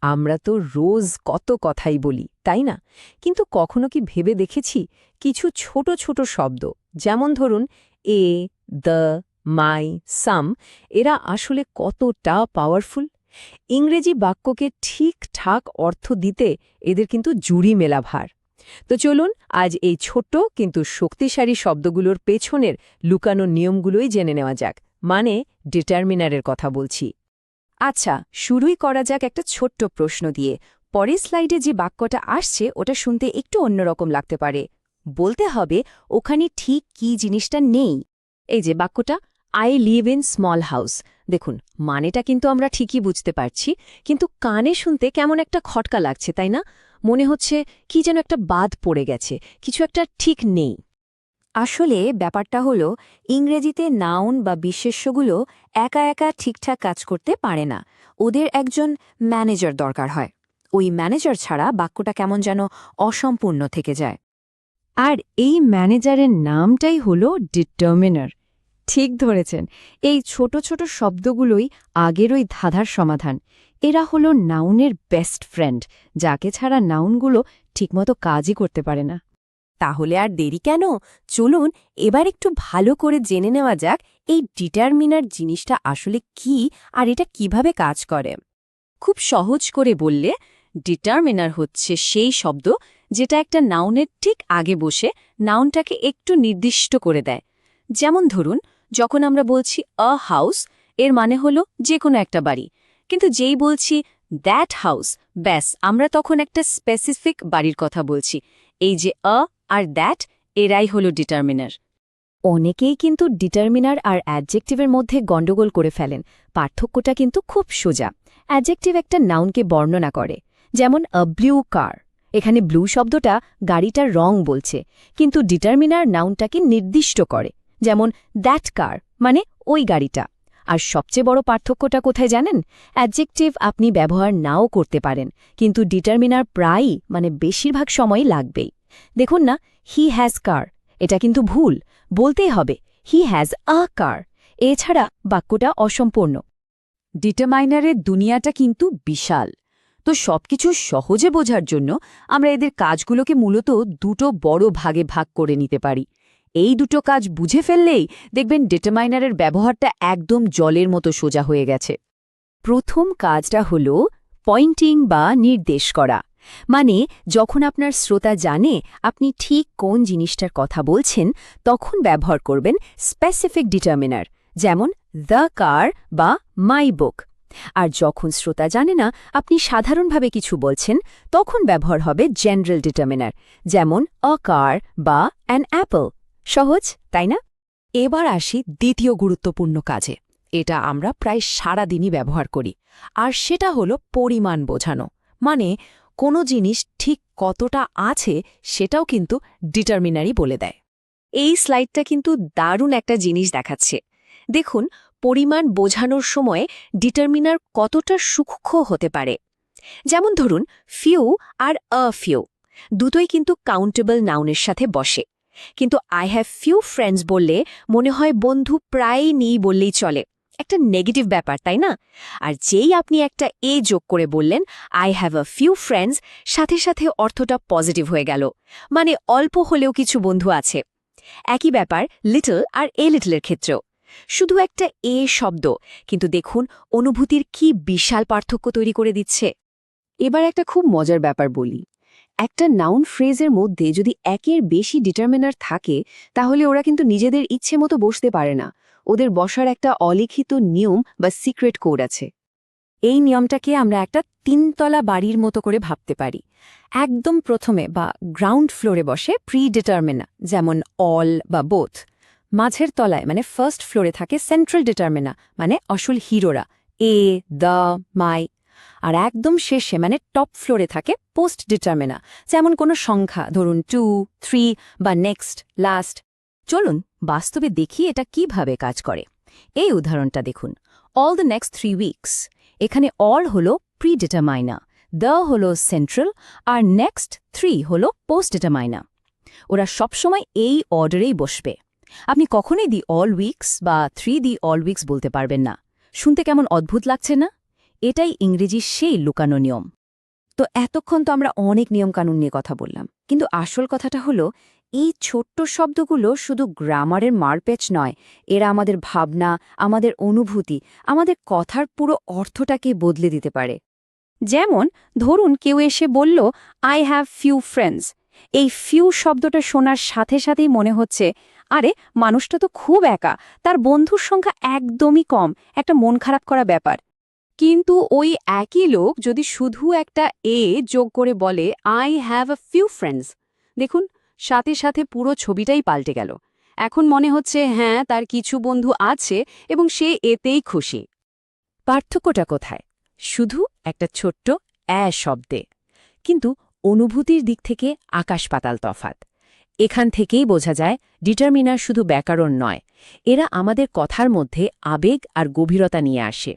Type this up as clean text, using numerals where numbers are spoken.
আমরা তো রোজ কত কথাই বলি তাই না? কিন্তু কখনো কি ভেবে দেখেছি কিছু ছোট ছোট শব্দ, যেমন ধরুন এ, দ্য, মাই, সাম, এরা আসলে কতটা পাওয়ারফুল? ইংরেজি বাক্যকে ঠিকঠাক অর্থ দিতে এদের কিন্তু জুড়ি মেলা ভার। তো চলুন আজ এই ছোট্ট কিন্তু শক্তিশালী শব্দগুলোর পেছনের লুকানো নিয়মগুলোই জেনে নেওয়া যাক, মানে ডিটারমিনারের কথা বলছি। আচ্ছা, শুরুই করা যাক একটা ছোট্ট প্রশ্ন দিয়ে। পরের স্লাইডে যে বাক্যটা আসছে ওটা শুনতে একটু অন্যরকম লাগতে পারে। বলতে হবে ওখানে ঠিক কী জিনিসটা নেই। এই যে বাক্যটা, I live in small house, দেখুন মানেটা কিন্তু আমরা ঠিকই বুঝতে পারছি, কিন্তু কানে শুনতে কেমন একটা খটকা লাগছে, তাই না? মনে হচ্ছে কি যেন একটা বাদ পড়ে গেছে, কিছু একটা ঠিক নেই। আসলে ব্যাপারটা হলো, ইংরেজিতে নাউন বা বিশেষ্যগুলো একা একা ঠিকঠাক কাজ করতে পারে না। ওদের একজন ম্যানেজার দরকার হয়। ওই ম্যানেজার ছাড়া বাক্যটা কেমন যেন অসম্পূর্ণ থেকে যায়। আর এই ম্যানেজারের নামটাই হলো ডিটারমিনার। ঠিক ধরেছেন, এই ছোট ছোট শব্দগুলোই আগের ওই ধাঁধার সমাধান। এরা হলো নাউনের বেস্ট ফ্রেন্ড, যাকে ছাড়া নাউনগুলো ঠিকমতো কাজই করতে পারে না। তাহলে আর দেরি কেন, চলুন এবার একটু ভালো করে জেনে নেওয়া যাক এই ডিটারমিনার জিনিসটা আসলে কি আর এটা কিভাবে কাজ করে। খুব সহজ করে বললে, ডিটারমিনার হচ্ছে সেই শব্দ যেটা একটা নাউনের ঠিক আগে বসে নাউনটাকে একটু নির্দিষ্ট করে দেয়। যেমন ধরুন, যখন আমরা বলছি আ হাউস, এর মানে হলো যে কোনো একটা বাড়ি, কিন্তু যেই বলছি দ্যাট হাউস, ব্যাস আমরা তখন একটা স্পেসিফিক বাড়ির কথা বলছি। এই যে আ আর দ্যাট, এরাই হলো ডিটারমিনার। অনেকেই কিন্তু ডিটারমিনার আর অ্যাডজেক্টিভের মধ্যে গণ্ডগোল করে ফেলেন। পার্থক্যটা কিন্তু খুব সোজা। অ্যাডজেক্টিভ একটা নাউনকে বর্ণনা করে, যেমন আ ব্লু কার, এখানে ব্লু শব্দটা গাড়িটার রং বলছে, কিন্তু ডিটারমিনার নাউনটাকে নির্দিষ্ট করে, যেমন দ্যাট কার মানে ওই গাড়িটা। আর সবচেয়ে বড় পার্থক্যটা কোথায় জানেন? অ্যাডজেক্টিভ আপনি ব্যবহার নাও করতে পারেন, কিন্তু ডিটারমিনার প্রায়ই মানে বেশিরভাগ সময়ই লাগবেই। দেখুন না, হি হ্যাজ কার, এটা কিন্তু ভুল, বলতেই হবে হি হ্যাজ আ কার, এছাড়া বাক্যটা অসম্পূর্ণ। ডিটারমাইনারের দুনিয়াটা কিন্তু বিশাল। তো সবকিছু সহজে বোঝার জন্য আমরা এদের কাজগুলোকে মূলত দুটো বড় ভাগে ভাগ করে নিতে পারি। এই দুটো কাজ বুঝে ফেললেই দেখবেন ডিটারমাইনারের ব্যবহারটা একদম জলের মতো সোজা হয়ে গেছে। প্রথম কাজটা হল পয়েন্টিং বা নির্দেশ করা। মানে যখন আপনার শ্রোতা জানে আপনি ঠিক কোন জিনিসটার কথা বলছেন, তখন ব্যবহার করবেন স্পেসিফিক ডিটারমিনার, যেমন দ্য কার বা মাই বুক। আর যখন শ্রোতা জানে না আপনি সাধারণভাবে কিছু বলছেন, তখন ব্যবহার হবে জেনারেল ডিটারমিনার, যেমন আ কার বা অ্যান অ্যাপল। সহজ, তাই না? এবার আসি দ্বিতীয় গুরুত্বপূর্ণ কাজে। এটা আমরা প্রায় সারাদিনই ব্যবহার করি, আর সেটা হলো পরিমাণ বোঝানো। মানে কোনো জিনিস ঠিক কতটা আছে সেটাও কিন্তু ডিটারমিনারই বলে দেয়। এই স্লাইডটা কিন্তু দারুণ একটা জিনিস দেখাচ্ছে। দেখুন, পরিমাণ বোঝানোর সময় ডিটারমিনার কতটা সূক্ষ্ম হতে পারে। যেমন ধরুন, ফিউ আর আ ফিউ দুটোই কিন্তু কাউন্টেবল নাউনের সাথে বসে, কিন্তু আই হ্যাভ ফিউ ফ্রেন্ডস বললে মনে হয় বন্ধু প্রায়ই নেই বললেই চলে, একটা নেগেটিভ ব্যাপার, তাই না? আর যেই আপনি একটা এ যোগ করে বললেন I have a few friends, সাথে সাথে অর্থটা পজিটিভ হয়ে গেল, মানে অল্প হলেও কিছু বন্ধু আছে। একই ব্যাপার লিটল আর এ লিটলের ক্ষেত্রেও। শুধু একটা এ শব্দ, কিন্তু দেখুন অনুভূতির কি বিশাল পার্থক্য তৈরি করে দিচ্ছে। এবার একটা খুব মজার ব্যাপার বলি। একটা নাউন ফ্রেজের মধ্যে যদি একের বেশি ডিটারমিনার থাকে, তাহলে ওরা কিন্তু নিজেদের ইচ্ছে মতো বসতে পারে না। ওদের বসার একটা অলিখিত নিয়ম বা সিক্রেট কোড আছে। এই নিয়মটাকে আমরা একটা তিনতলা বাড়ির মতো করে ভাবতে পারি। একদম প্রথমে বা গ্রাউন্ড ফ্লোরে বসে প্রি ডিটারমিনা, যেমন অল বা বোথ। মাঝের তলায় মানে ফার্স্ট ফ্লোরে থাকে সেন্ট্রাল ডিটারমিনা, মানে আসল হিরোরা, এ, দ্য, মাই। আর একদম শেষে মানে টপ ফ্লোরে থাকে পোস্ট ডিটারমিনা, যেমন কোনো সংখ্যা, ধরুন 2, 3 বা নেক্সট, লাস্ট। চলুন বাস্তবে দেখি এটা কিভাবে কাজ করে। এই উদাহরণটা দেখুন, অল দ্য নেক্সট 3 উইকস। এখানে অল হলো প্রি ডিটারমাইনা, দ্য হলো সেন্ট্রাল, আর নেক্সট 3 হলো পোস্ট ডিটারমাইনা। ওরা সবসময় এই অর্ডারেই বসবে। আপনি কখনোই দি অল উইকস বা 3 দি অল উইকস বলতে পারবেন না। শুনতে কেমন অদ্ভুত লাগছে না? এটাই ইংরেজির সেই লুকানো নিয়ম। তো এতক্ষণ তো আমরা অনেক নিয়মকানুন নিয়ে কথা বললাম, কিন্তু আসল কথাটা হলো এই ছোট্ট শব্দগুলো শুধু গ্রামারের মারপ্যাচ নয়, এরা আমাদের ভাবনা, আমাদের অনুভূতি, আমাদের কথার পুরো অর্থটাকে বদলে দিতে পারে। যেমন ধরুন কেউ এসে বলল, আই হ্যাভ ফিউ ফ্রেন্ডস। এই ফিউ শব্দটা শোনার সাথে সাথেই মনে হচ্ছে, আরে মানুষটা তো খুব একা, তার বন্ধুর সংখ্যা একদমই কম, একটা মন খারাপ করা ব্যাপার। কিন্তু ওই একই লোক যদি শুধু একটা এ যোগ করে বলে I have a few friends, দেখুন সাথে সাথে পুরো ছবিটাই পাল্টে গেল। এখন মনে হচ্ছে হ্যাঁ তার কিছু বন্ধু আছে এবং সে এতেই খুশি। পার্থক্যটা কোথায়? শুধু একটা ছোট্ট শব্দে, কিন্তু অনুভূতির দিক থেকে আকাশ পাতাল তফাত। এখান থেকেই বোঝা যায় ডিটারমিনার শুধু ব্যাকরণ নয়, এরা আমাদের কথার মধ্যে আবেগ আর গভীরতা নিয়ে আসে।